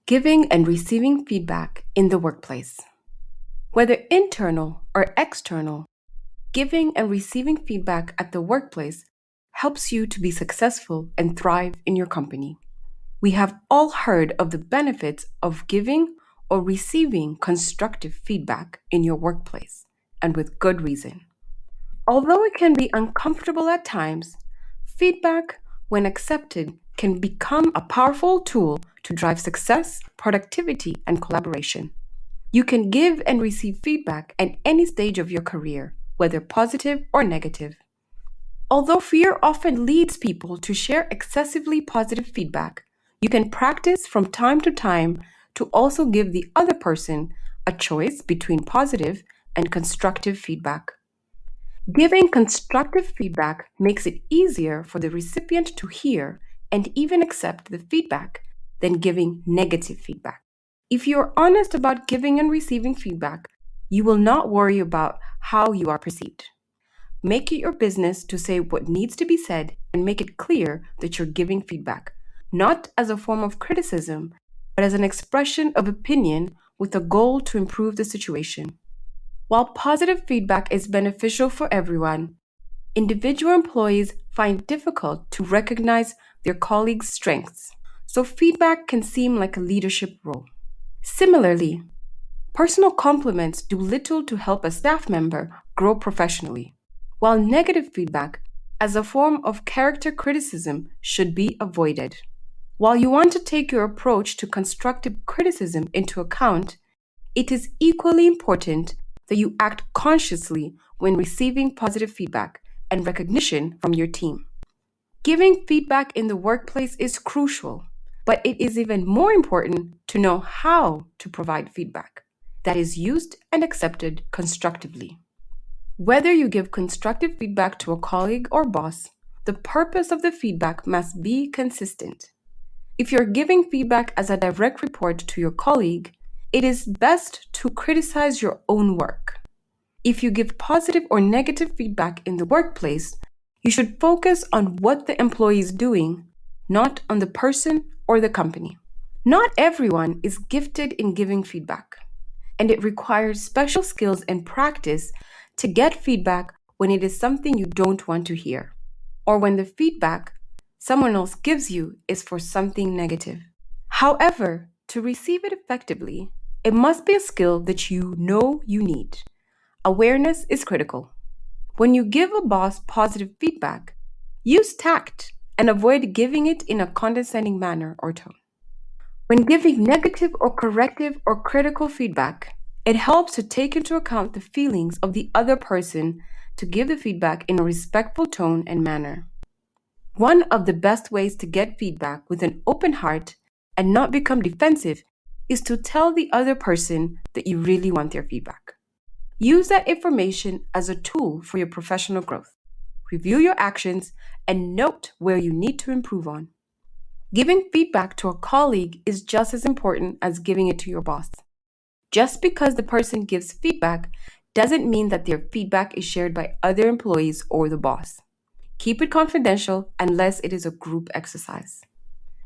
Giving and receiving feedback in the workplace. Whether internal or external, giving and receiving feedback at the workplace helps you to be successful and thrive in your company. We have all heard of the benefits of giving or receiving constructive feedback in your workplace, and with good reason. Although it can be uncomfortable at times, feedback, when accepted, can become a powerful tool to drive success, productivity, and collaboration. You can give and receive feedback at any stage of your career, whether positive or negative. Although fear often leads people to share excessively positive feedback, you can practice from time to time to also give the other person a choice between positive and constructive feedback. Giving constructive feedback makes it easier for the recipient to hear and even accept the feedback than giving negative feedback. If you're honest about giving and receiving feedback, you will not worry about how you are perceived. Make it your business to say what needs to be said and make it clear that you're giving feedback, not as a form of criticism, but as an expression of opinion with a goal to improve the situation. While positive feedback is beneficial for everyone, individual employees find it difficult to recognize their colleagues' strengths, so feedback can seem like a leadership role. Similarly, personal compliments do little to help a staff member grow professionally, while negative feedback, as a form of character criticism, should be avoided. While you want to take your approach to constructive criticism into account, it is equally important that you act consciously when receiving positive feedback and recognition from your team. Giving feedback in the workplace is crucial, but it is even more important to know how to provide feedback that is used and accepted constructively. Whether you give constructive feedback to a colleague or boss, the purpose of the feedback must be consistent. If you're giving feedback as a direct report to your colleague, it is best to criticize your own work. If you give positive or negative feedback in the workplace, you should focus on what the employee is doing, not on the person or the company. Not everyone is gifted in giving feedback, and it requires special skills and practice to get feedback when it is something you don't want to hear, or when the feedback someone else gives you is for something negative. However, to receive it effectively, it must be a skill that you know you need. Awareness is critical. When you give a boss positive feedback, use tact and avoid giving it in a condescending manner or tone. When giving negative or corrective or critical feedback, it helps to take into account the feelings of the other person to give the feedback in a respectful tone and manner. One of the best ways to get feedback with an open heart and not become defensive is to tell the other person that you really want their feedback. Use that information as a tool for your professional growth. Review your actions and note where you need to improve on. Giving feedback to a colleague is just as important as giving it to your boss. Just because the person gives feedback doesn't mean that their feedback is shared by other employees or the boss. Keep it confidential unless it is a group exercise.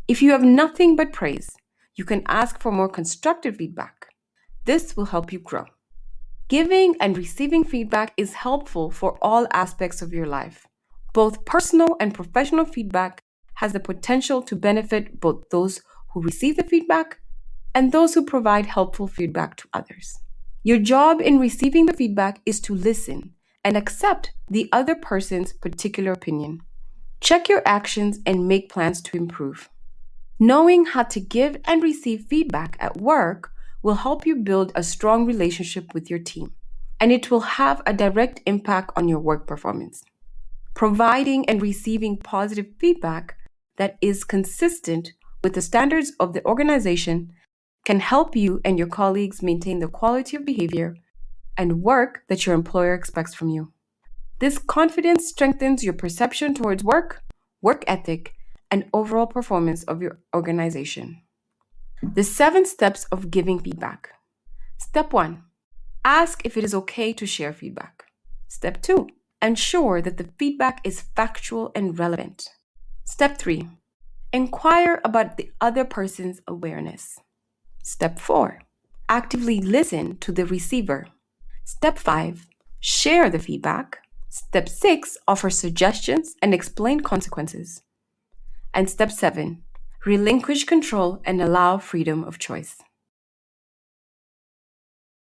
If you have nothing but praise, you can ask for more constructive feedback. This will help you grow. Giving and receiving feedback is helpful for all aspects of your life. Both personal and professional feedback has the potential to benefit both those who receive the feedback and those who provide helpful feedback to others. Your job in receiving the feedback is to listen and accept the other person's particular opinion. Check your actions and make plans to improve. Knowing how to give and receive feedback at work will help you build a strong relationship with your team, and it will have a direct impact on your work performance. Providing and receiving positive feedback that is consistent with the standards of the organization can help you and your colleagues maintain the quality of behavior and work that your employer expects from you. This confidence strengthens your perception towards work, work ethic, and overall performance of your organization. The 7 steps of giving feedback. Step 1. Ask if it is okay to share feedback. Step 2. Ensure that the feedback is factual and relevant. Step 3. Inquire about the other person's awareness. Step 4, actively listen to the receiver. Step 5, share the feedback. Step 6, offer suggestions and explain consequences. And step 7, relinquish control and allow freedom of choice.